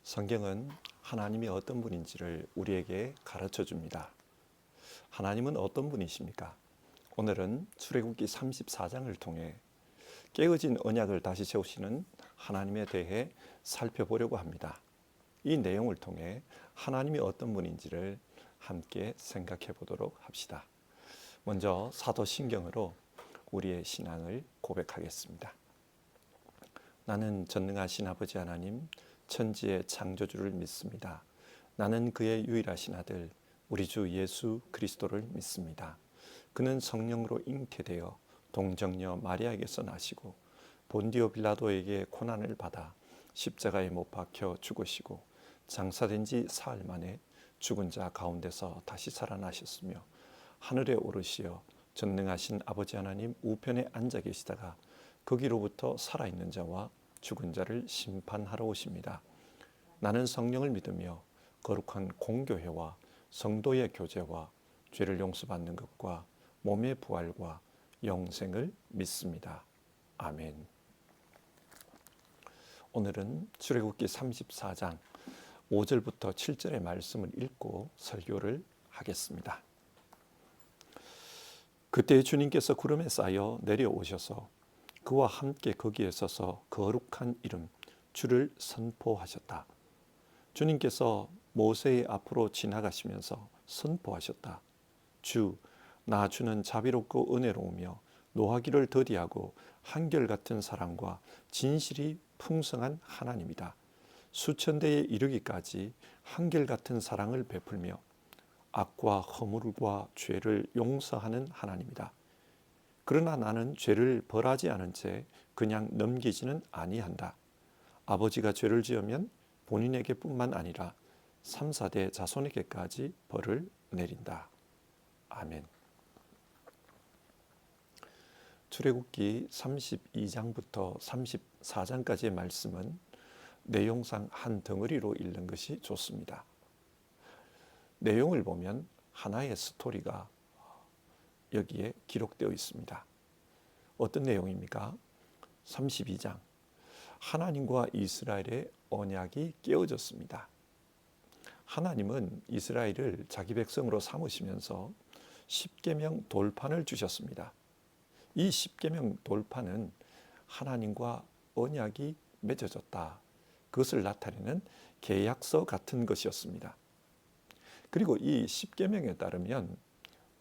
성경은 하나님이 어떤 분인지를 우리에게 가르쳐 줍니다. 하나님은 어떤 분이십니까? 오늘은 출애굽기 34장을 통해 깨어진 언약을 다시 세우시는 하나님에 대해 살펴보려고 합니다. 이 내용을 통해 하나님이 어떤 분인지를 함께 생각해 보도록 합시다. 먼저 사도신경으로 우리의 신앙을 고백하겠습니다. 나는 전능하신 아버지 하나님, 천지의 창조주를 믿습니다. 나는 그의 유일하신 아들 우리 주 예수 그리스도를 믿습니다. 그는 성령으로 잉태되어 동정녀 마리아에게서 나시고 본디오 빌라도에게 고난을 받아 십자가에 못 박혀 죽으시고 장사된 지 사흘 만에 죽은 자 가운데서 다시 살아나셨으며 하늘에 오르시어 전능하신 아버지 하나님 우편에 앉아 계시다가 거기로부터 살아있는 자와 죽은 자를 심판하러 오십니다. 나는 성령을 믿으며 거룩한 공교회와 성도의 교제와 죄를 용서받는 것과 몸의 부활과 영생을 믿습니다. 아멘. 오늘은 출애굽기 34장 5절부터 7절의 말씀을 읽고 설교를 하겠습니다. 그때 주님께서 구름에 쌓여 내려오셔서 그와 함께 거기에 서서 거룩한 이름 주를 선포하셨다. 주님께서 모세의 앞으로 지나가시면서 선포하셨다. 주, 나 주는 자비롭고 은혜로우며 노하기를 더디하고 한결같은 사랑과 진실이 풍성한 하나님이다. 수천대에 이르기까지 한결같은 사랑을 베풀며 악과 허물과 죄를 용서하는 하나님이다. 그러나 나는 죄를 벌하지 않은 채 그냥 넘기지는 아니한다. 아버지가 죄를 지으면 본인에게뿐만 아니라 3, 4대 자손에게까지 벌을 내린다. 아멘. 출애굽기 32장부터 34장까지의 말씀은 내용상 한 덩어리로 읽는 것이 좋습니다. 내용을 보면 하나의 스토리가 여기에 기록되어 있습니다. 어떤 내용입니까? 32장. 하나님과 이스라엘의 언약이 깨어졌습니다. 하나님은 이스라엘을 자기 백성으로 삼으시면서 십계명 돌판을 주셨습니다. 이 십계명 돌판은 하나님과 언약이 맺어졌다. 그것을 나타내는 계약서 같은 것이었습니다. 그리고 이 십계명에 따르면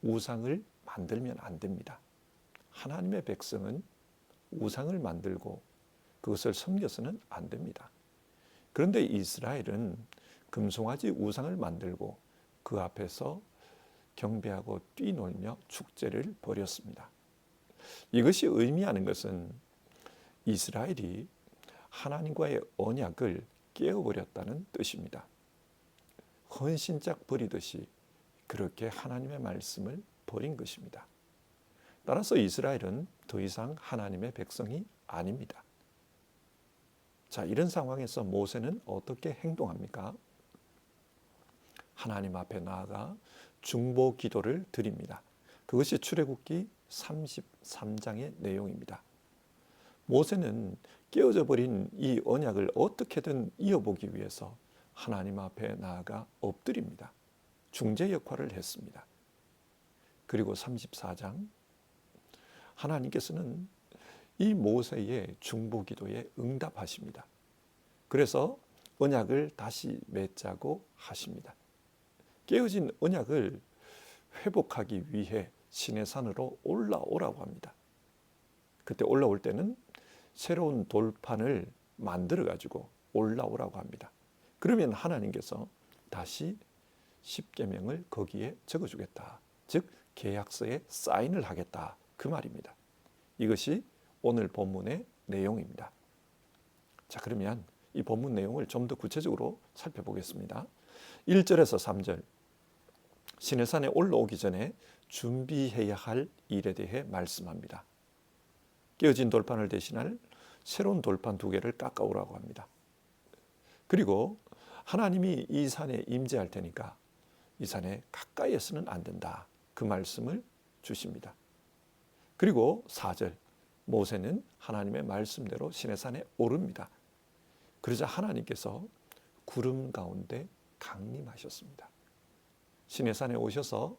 우상을 만들면 안 됩니다. 하나님의 백성은 우상을 만들고 그것을 섬겨서는 안 됩니다. 그런데 이스라엘은 금송아지 우상을 만들고 그 앞에서 경배하고 뛰놀며 축제를 벌였습니다. 이것이 의미하는 것은 이스라엘이 하나님과의 언약을 깨어버렸다는 뜻입니다. 헌신짝 버리듯이 그렇게 하나님의 말씀을 버린 것입니다. 따라서 이스라엘은 더 이상 하나님의 백성이 아닙니다. 자, 이런 상황에서 모세는 어떻게 행동합니까? 하나님 앞에 나아가 중보 기도를 드립니다. 그것이 출애굽기 33장의 내용입니다. 모세는 깨어져 버린 이 언약을 어떻게든 이어보기 위해서 하나님 앞에 나아가 엎드립니다. 중재 역할을 했습니다. 그리고 34장 하나님께서는 이 모세의 중보 기도에 응답하십니다. 그래서 언약을 다시 맺자고 하십니다. 깨어진 언약을 회복하기 위해 시내산으로 올라오라고 합니다. 그때 올라올 때는 새로운 돌판을 만들어 가지고 올라오라고 합니다. 그러면 하나님께서 다시 십계명을 거기에 적어주겠다. 즉 계약서에 사인을 하겠다. 그 말입니다. 이것이 오늘 본문의 내용입니다. 자, 그러면 이 본문 내용을 좀 더 구체적으로 살펴보겠습니다. 1절에서 3절 시내산에 올라오기 전에 준비해야 할 일에 대해 말씀합니다. 깨어진 돌판을 대신할 새로운 돌판 2개를 깎아오라고 합니다. 그리고 하나님이 이 산에 임재할 테니까 이 산에 가까이에서는 안 된다. 그 말씀을 주십니다. 그리고 4절 모세는 하나님의 말씀대로 시내산에 오릅니다. 그러자 하나님께서 구름 가운데 강림하셨습니다. 시내산에 오셔서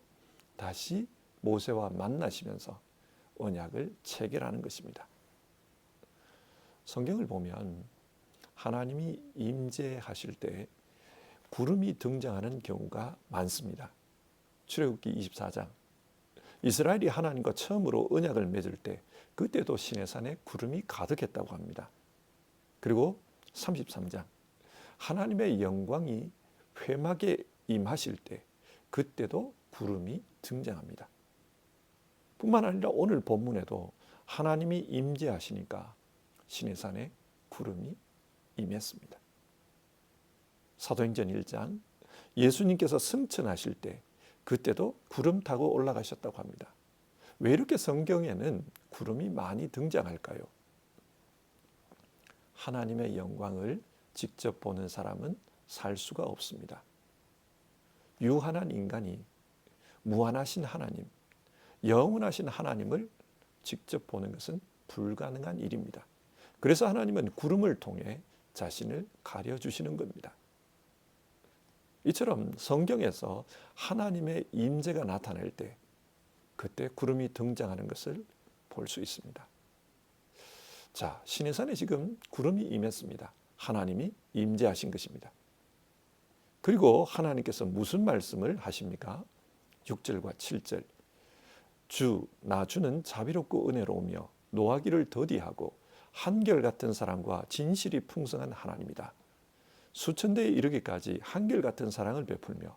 다시 모세와 만나시면서 언약을 체결하는 것입니다. 성경을 보면 하나님이 임재하실 때 구름이 등장하는 경우가 많습니다. 출애굽기 24장, 이스라엘이 하나님과 처음으로 언약을 맺을 때 그때도 시내산에 구름이 가득했다고 합니다. 그리고 33장, 하나님의 영광이 회막에 임하실 때 그때도 구름이 등장합니다. 뿐만 아니라 오늘 본문에도 하나님이 임재하시니까 시내산에 구름이 임했습니다. 사도행전 1장, 예수님께서 승천하실 때 그때도 구름 타고 올라가셨다고 합니다. 왜 이렇게 성경에는 구름이 많이 등장할까요? 하나님의 영광을 직접 보는 사람은 살 수가 없습니다. 유한한 인간이 무한하신 하나님, 영원하신 하나님을 직접 보는 것은 불가능한 일입니다. 그래서 하나님은 구름을 통해 자신을 가려주시는 겁니다. 이처럼 성경에서 하나님의 임재가 나타날 때 그때 구름이 등장하는 것을 볼 수 있습니다. 자, 시내산에 지금 구름이 임했습니다. 하나님이 임재하신 것입니다. 그리고 하나님께서 무슨 말씀을 하십니까? 6절과 7절. 나주는 자비롭고 은혜로우며 노하기를 더디하고 한결같은 사랑과 진실이 풍성한 하나님이다. 수천대에 이르기까지 한결같은 사랑을 베풀며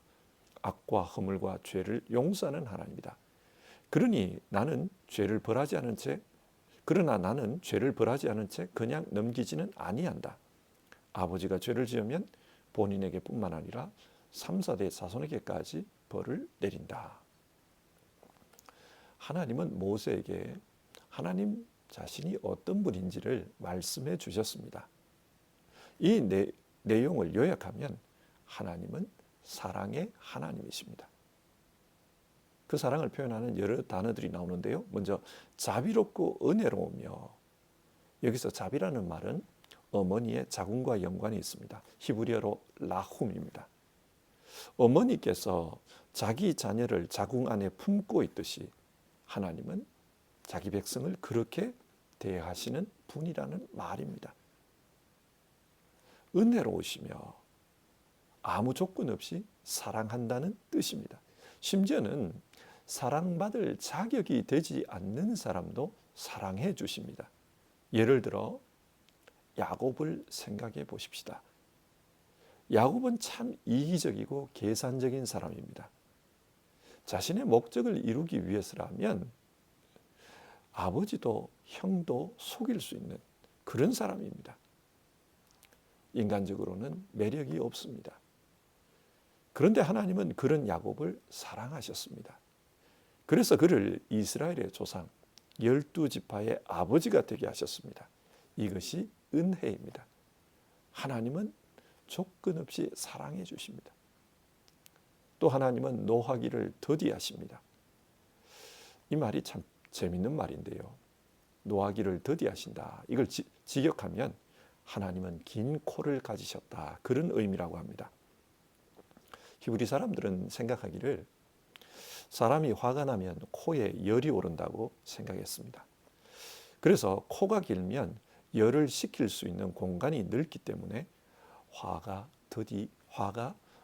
악과 허물과 죄를 용서하는 하나님이다. 그러나 나는 죄를 벌하지 않은 채 그냥 넘기지는 아니한다. 아버지가 죄를 지으면 본인에게 뿐만 아니라 3, 4대 자손에게까지 벌을 내린다. 하나님은 모세에게 하나님 자신이 어떤 분인지를 말씀해 주셨습니다. 이 내용을 요약하면 하나님은 사랑의 하나님이십니다. 그 사랑을 표현하는 여러 단어들이 나오는데요. 먼저 자비롭고 은혜로우며, 여기서 자비라는 말은 어머니의 자궁과 연관이 있습니다. 히브리어로 라훔입니다. 어머니께서 자기 자녀를 자궁 안에 품고 있듯이 하나님은 자기 백성을 그렇게 대하시는 분이라는 말입니다. 은혜로우시며 아무 조건 없이 사랑한다는 뜻입니다. 심지어는 사랑받을 자격이 되지 않는 사람도 사랑해 주십니다. 예를 들어 야곱을 생각해 보십시다. 야곱은 참 이기적이고 계산적인 사람입니다. 자신의 목적을 이루기 위해서라면 아버지도 형도 속일 수 있는 그런 사람입니다. 인간적으로는 매력이 없습니다. 그런데 하나님은 그런 야곱을 사랑하셨습니다. 그래서 그를 이스라엘의 조상 12지파의 아버지가 되게 하셨습니다. 이것이 은혜입니다. 하나님은 조건 없이 사랑해 주십니다. 또 하나님은 노하기를 더디하십니다. 이 말이 참 재밌는 말인데요. 노하기를 더디하신다. 이걸 직역하면 하나님은 긴 코를 가지셨다. 그런 의미라고 합니다. 히브리 사람들은 생각하기를 사람이 화가 나면 코에 열이 오른다고 생각했습니다. 그래서 코가 길면 열을 식힐 수 있는 공간이 넓기 때문에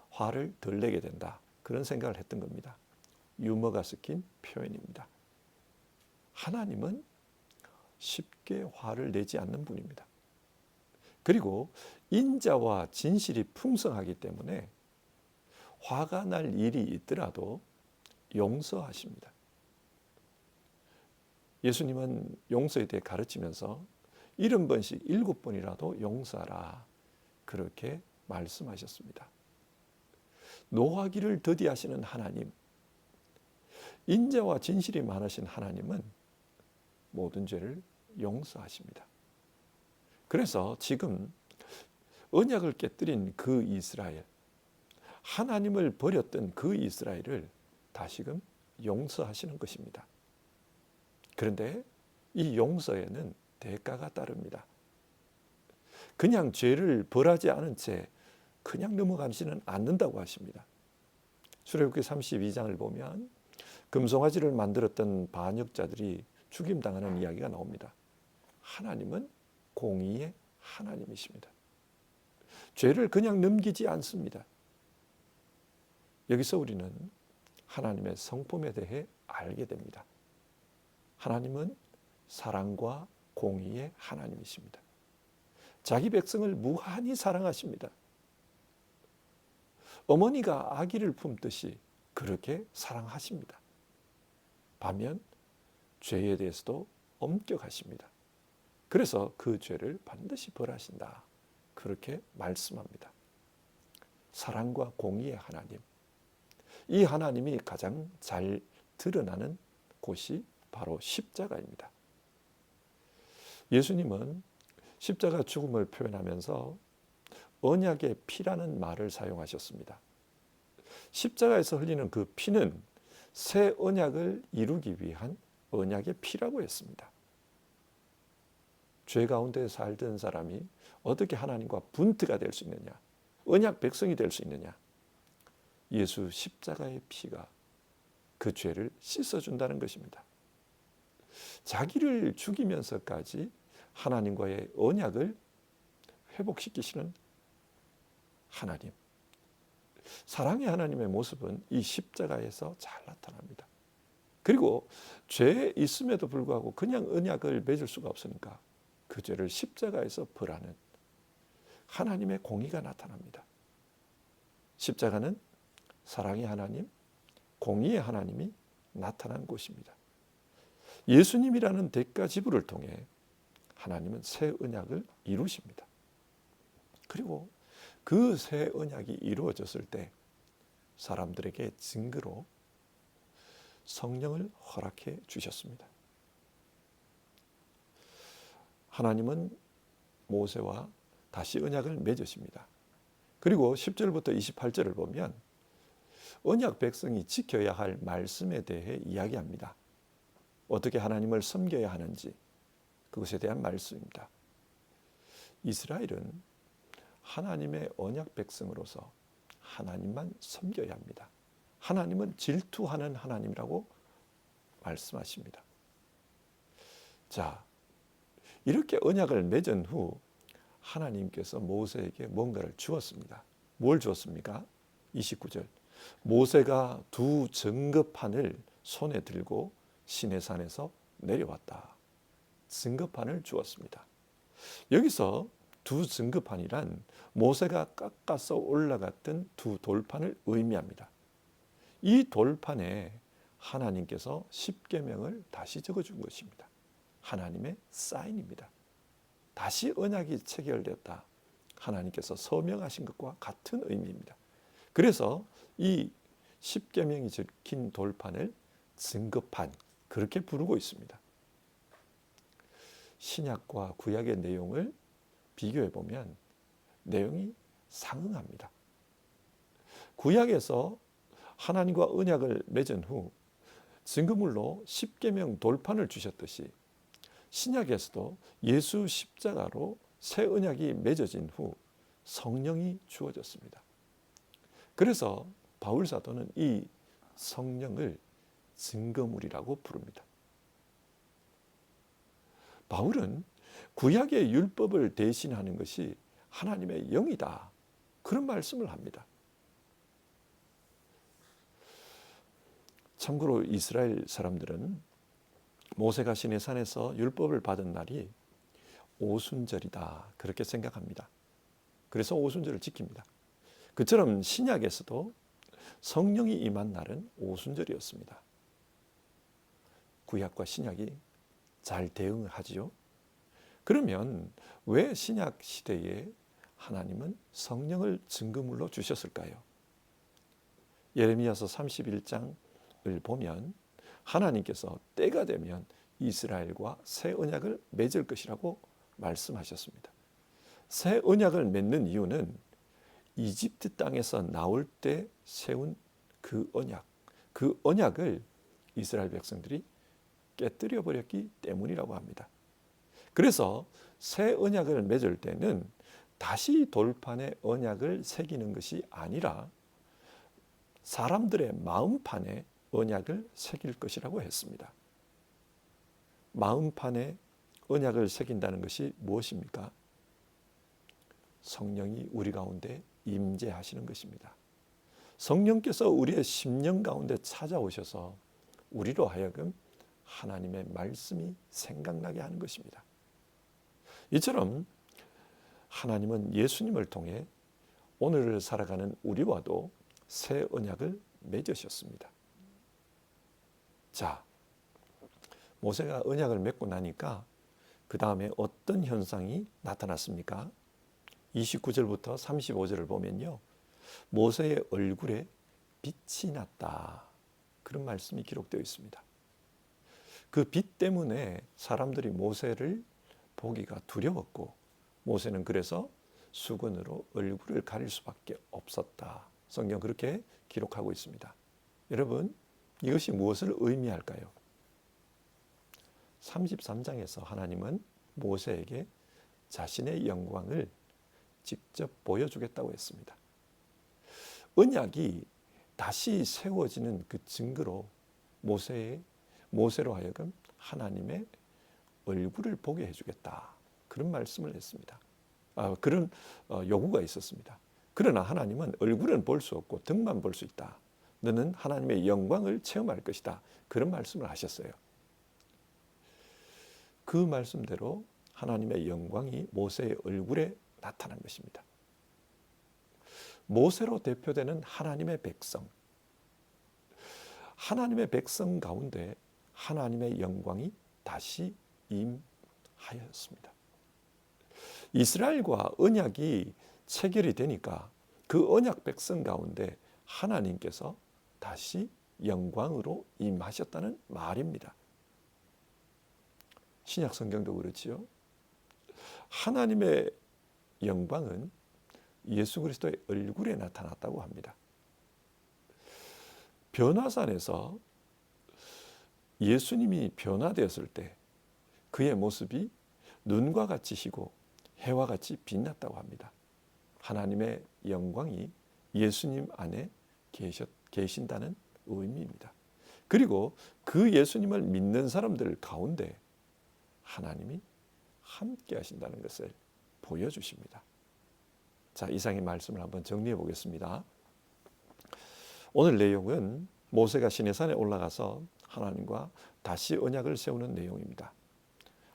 화를 덜 내게 된다. 그런 생각을 했던 겁니다. 유머가 섞인 표현입니다. 하나님은 쉽게 화를 내지 않는 분입니다. 그리고 인자와 진실이 풍성하기 때문에 화가 날 일이 있더라도 용서하십니다. 예수님은 용서에 대해 가르치면서 70번씩 7번이라도 용서하라. 그렇게 말씀하셨습니다. 노하기를 더디하시는 하나님, 인자와 진실이 많으신 하나님은 모든 죄를 용서하십니다. 그래서 지금 언약을 깨뜨린 그 이스라엘, 하나님을 버렸던 그 이스라엘을 다시금 용서하시는 것입니다. 그런데 이 용서에는 대가가 따릅니다. 그냥 죄를 벌하지 않은 채 그냥 넘어가지는 않는다고 하십니다. 출애굽기 32장을 보면 금송아지를 만들었던 반역자들이 죽임당하는 이야기가 나옵니다. 하나님은 공의의 하나님이십니다. 죄를 그냥 넘기지 않습니다. 여기서 우리는 하나님의 성품에 대해 알게 됩니다. 하나님은 사랑과 공의의 하나님이십니다. 자기 백성을 무한히 사랑하십니다. 어머니가 아기를 품듯이 그렇게 사랑하십니다. 반면 죄에 대해서도 엄격하십니다. 그래서 그 죄를 반드시 벌하신다. 그렇게 말씀합니다. 사랑과 공의의 하나님. 이 하나님이 가장 잘 드러나는 곳이 바로 십자가입니다. 예수님은 십자가 죽음을 표현하면서 언약의 피라는 말을 사용하셨습니다. 십자가에서 흘리는 그 피는 새 언약을 이루기 위한 언약의 피라고 했습니다. 죄 가운데 살던 사람이 어떻게 하나님과 분트가 될 수 있느냐, 언약 백성이 될 수 있느냐, 예수 십자가의 피가 그 죄를 씻어준다는 것입니다. 자기를 죽이면서까지 하나님과의 언약을 회복시키시는 하나님, 사랑의 하나님의 모습은 이 십자가에서 잘 나타납니다. 그리고 죄에 있음에도 불구하고 그냥 언약을 맺을 수가 없으니까 그 죄를 십자가에서 벌하는 하나님의 공의가 나타납니다. 십자가는 사랑의 하나님, 공의의 하나님이 나타난 곳입니다. 예수님이라는 대가 지불을 통해 하나님은 새 언약을 이루십니다. 그리고 그 새 언약이 이루어졌을 때 사람들에게 증거로 성령을 허락해 주셨습니다. 하나님은 모세와 다시 언약을 맺으십니다. 그리고 10절부터 28절을 보면 언약 백성이 지켜야 할 말씀에 대해 이야기합니다. 어떻게 하나님을 섬겨야 하는지 그것에 대한 말씀입니다. 이스라엘은 하나님의 언약 백성으로서 하나님만 섬겨야 합니다. 하나님은 질투하는 하나님이라고 말씀하십니다. 자, 이렇게 언약을 맺은 후 하나님께서 모세에게 뭔가를 주었습니다. 뭘 주었습니까? 29절. 모세가 두 증거판을 손에 들고 시내산에서 내려왔다. 증거판을 주었습니다. 여기서 두 증거판이란 모세가 깎아서 올라갔던 두 돌판을 의미합니다. 이 돌판에 하나님께서 십계명을 다시 적어준 것입니다. 하나님의 사인입니다. 다시 언약이 체결되었다. 하나님께서 서명하신 것과 같은 의미입니다. 그래서 이 십계명이 적힌 돌판을 증거판 그렇게 부르고 있습니다. 신약과 구약의 내용을 비교해 보면 내용이 상응합니다. 구약에서 하나님과 언약을 맺은 후 증거물로 십계명 돌판을 주셨듯이 신약에서도 예수 십자가로 새 언약이 맺어진 후 성령이 주어졌습니다. 그래서 바울 사도는 이 성령을 증거물이라고 부릅니다. 바울은 구약의 율법을 대신하는 것이 하나님의 영이다. 그런 말씀을 합니다. 참고로 이스라엘 사람들은 모세가 시내산에서 율법을 받은 날이 오순절이다. 그렇게 생각합니다. 그래서 오순절을 지킵니다. 그처럼 신약에서도 성령이 임한 날은 오순절이었습니다. 구약과 신약이 잘 대응을 하지요. 그러면 왜 신약 시대에 하나님은 성령을 증거물로 주셨을까요? 예레미야서 31장을 보면 하나님께서 때가 되면 이스라엘과 새 언약을 맺을 것이라고 말씀하셨습니다. 새 언약을 맺는 이유는 이집트 땅에서 나올 때 세운 그 언약을 이스라엘 백성들이 깨뜨려 버렸기 때문이라고 합니다. 그래서 새 언약을 맺을 때는 다시 돌판에 언약을 새기는 것이 아니라 사람들의 마음판에 언약을 새길 것이라고 했습니다. 마음판에 언약을 새긴다는 것이 무엇입니까? 성령이 우리 가운데 임재하시는 것입니다. 성령께서 우리의 심령 가운데 찾아오셔서 우리로 하여금 하나님의 말씀이 생각나게 하는 것입니다. 이처럼 하나님은 예수님을 통해 오늘을 살아가는 우리와도 새 언약을 맺으셨습니다. 자, 모세가 언약을 맺고 나니까 그 다음에 어떤 현상이 나타났습니까? 29절부터 35절을 보면요, 모세의 얼굴에 빛이 났다, 그런 말씀이 기록되어 있습니다. 그 빛 때문에 사람들이 모세를 보기가 두려웠고 모세는 그래서 수건으로 얼굴을 가릴 수밖에 없었다. 성경 그렇게 기록하고 있습니다. 여러분, 이것이 무엇을 의미할까요? 33장에서 하나님은 모세에게 자신의 영광을 직접 보여주겠다고 했습니다. 언약이 다시 세워지는 그 증거로 모세로 하여금 하나님의 얼굴을 보게 해주겠다, 그런 말씀을 했습니다. 그런 요구가 있었습니다. 그러나 하나님은 얼굴은 볼 수 없고 등만 볼 수 있다. 너는 하나님의 영광을 체험할 것이다, 그런 말씀을 하셨어요. 그 말씀대로 하나님의 영광이 모세의 얼굴에 나타난 것입니다. 모세로 대표되는 하나님의 백성, 하나님의 백성 가운데 하나님의 영광이 다시 임하였습니다. 이스라엘과 언약이 체결이 되니까 그 언약 백성 가운데 하나님께서 다시 영광으로 임하셨다는 말입니다. 신약 성경도 그렇지요. 하나님의 영광은 예수 그리스도의 얼굴에 나타났다고 합니다. 변화산에서 예수님이 변화되었을 때 그의 모습이 눈과 같이 희고 해와 같이 빛났다고 합니다. 하나님의 영광이 예수님 안에 계신다는 의미입니다. 그리고 그 예수님을 믿는 사람들 가운데 하나님이 함께 하신다는 것을 보여주십니다. 자, 이상의 말씀을 한번 정리해 보겠습니다. 오늘 내용은 모세가 시내산에 올라가서 하나님과 다시 언약을 세우는 내용입니다.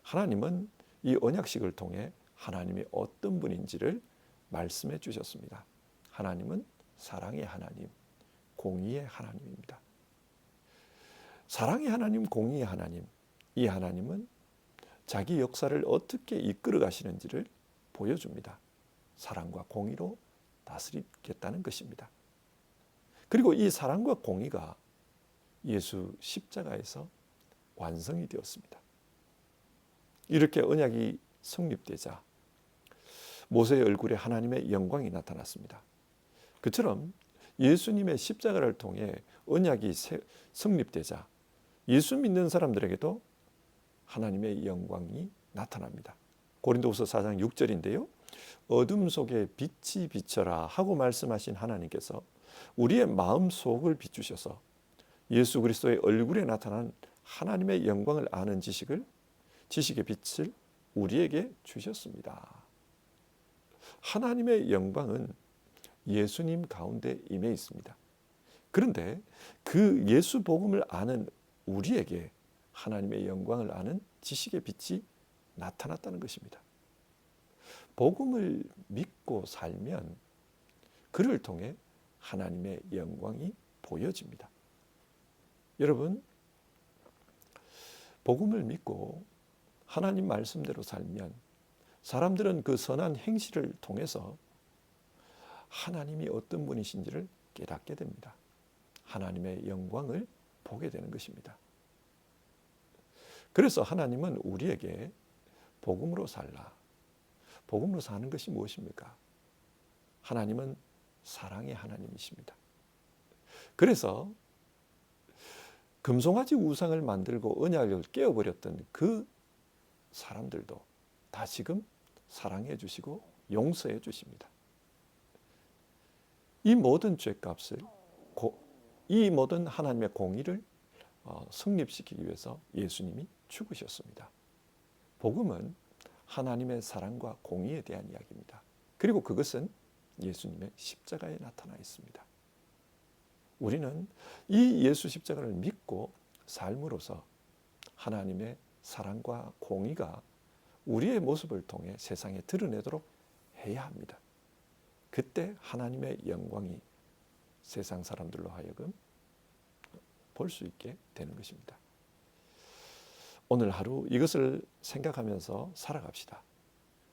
하나님은 이 언약식을 통해 하나님이 어떤 분인지를 말씀해 주셨습니다. 하나님은 사랑의 하나님, 공의의 하나님입니다. 사랑의 하나님, 공의의 하나님, 이 하나님은 자기 역사를 어떻게 이끌어 가시는지를 보여줍니다. 사랑과 공의로 다스리겠다는 것입니다. 그리고 이 사랑과 공의가 예수 십자가에서 완성이 되었습니다. 이렇게 언약이 성립되자 모세의 얼굴에 하나님의 영광이 나타났습니다. 그처럼 예수님의 십자가를 통해 언약이 성립되자 예수 믿는 사람들에게도 하나님의 영광이 나타납니다. 고린도후서 4장 6절인데요. 어둠 속에 빛이 비쳐라 하고 말씀하신 하나님께서 우리의 마음 속을 비추셔서 예수 그리스도의 얼굴에 나타난 하나님의 영광을 아는 지식의 빛을 우리에게 주셨습니다. 하나님의 영광은 예수님 가운데 임해 있습니다. 그런데 그 예수 복음을 아는 우리에게 하나님의 영광을 아는 지식의 빛이 나타났다는 것입니다. 복음을 믿고 살면 그를 통해 하나님의 영광이 보여집니다. 여러분, 복음을 믿고 하나님 말씀대로 살면 사람들은 그 선한 행실을 통해서 하나님이 어떤 분이신지를 깨닫게 됩니다. 하나님의 영광을 보게 되는 것입니다. 그래서 하나님은 우리에게 복음으로 살라. 복음으로 사는 것이 무엇입니까? 하나님은 사랑의 하나님이십니다. 그래서 금송아지 우상을 만들고 언약을 깨어버렸던 그 사람들도 다시금 사랑해 주시고 용서해 주십니다. 이 모든 죄값을, 이 모든 하나님의 공의를 성립시키기 위해서 예수님이 죽으셨습니다. 복음은 하나님의 사랑과 공의에 대한 이야기입니다. 그리고 그것은 예수님의 십자가에 나타나 있습니다. 우리는 이 예수 십자가를 믿고 삶으로서 하나님의 사랑과 공의가 우리의 모습을 통해 세상에 드러내도록 해야 합니다. 그때 하나님의 영광이 세상 사람들로 하여금 볼 수 있게 되는 것입니다. 오늘 하루 이것을 생각하면서 살아갑시다.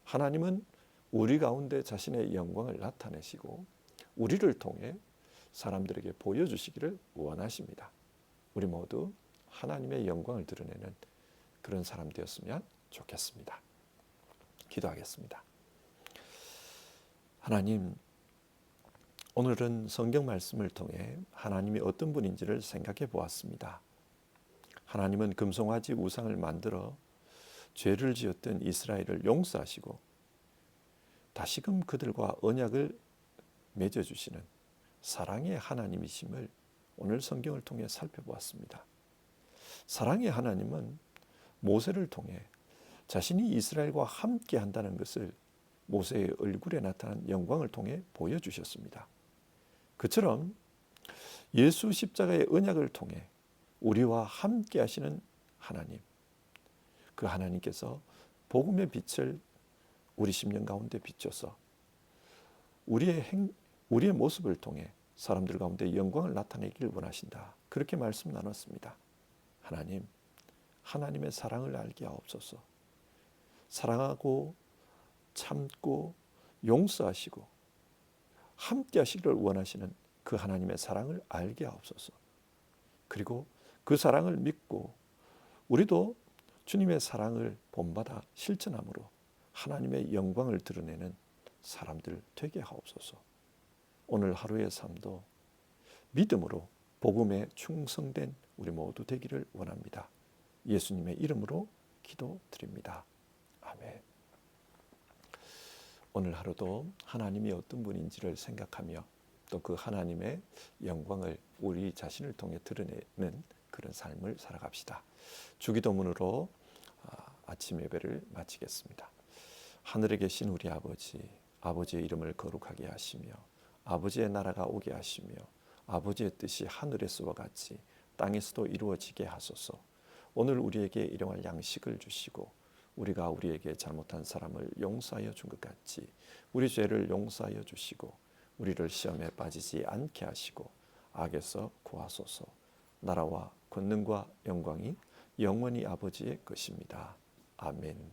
하나님은 우리 가운데 자신의 영광을 나타내시고 우리를 통해 사람들에게 보여주시기를 원하십니다. 우리 모두 하나님의 영광을 드러내는 그런 사람 되었으면 좋겠습니다. 기도하겠습니다. 하나님, 오늘은 성경 말씀을 통해 하나님이 어떤 분인지를 생각해 보았습니다. 하나님은 금송아지 우상을 만들어 죄를 지었던 이스라엘을 용서하시고 다시금 그들과 언약을 맺어주시는 사랑의 하나님이심을 오늘 성경을 통해 살펴보았습니다. 사랑의 하나님은 모세를 통해 자신이 이스라엘과 함께 한다는 것을 모세의 얼굴에 나타난 영광을 통해 보여주셨습니다. 그처럼 예수 십자가의 언약을 통해 우리와 함께 하시는 하나님, 그 하나님께서 복음의 빛을 우리 심령 가운데 비춰서 우리의 모습을 통해 사람들 가운데 영광을 나타내기를 원하신다. 그렇게 말씀 나눴습니다. 하나님, 하나님의 사랑을 알게 하옵소서. 사랑하고 참고 용서하시고 함께 하시기를 원하시는 그 하나님의 사랑을 알게 하옵소서. 그리고 그 사랑을 믿고 우리도 주님의 사랑을 본받아 실천함으로 하나님의 영광을 드러내는 사람들 되게 하옵소서. 오늘 하루의 삶도 믿음으로 복음에 충성된 우리 모두 되기를 원합니다. 예수님의 이름으로 기도드립니다. 아멘. 오늘 하루도 하나님이 어떤 분인지를 생각하며 또 그 하나님의 영광을 우리 자신을 통해 드러내는 그런 삶을 살아갑시다. 주기도문으로 아침 예배를 마치겠습니다. 하늘에 계신 우리 아버지, 아버지의 이름을 거룩하게 하시며 아버지의 나라가 오게 하시며 아버지의 뜻이 하늘에서와 같이 땅에서도 이루어지게 하소서. 오늘 우리에게 일용할 양식을 주시고 우리가 우리에게 잘못한 사람을 용서하여 준 것 같이 우리 죄를 용서하여 주시고 우리를 시험에 빠지지 않게 하시고 악에서 구하소서. 나라와 권능과 영광이 영원히 아버지의 것입니다. 아멘.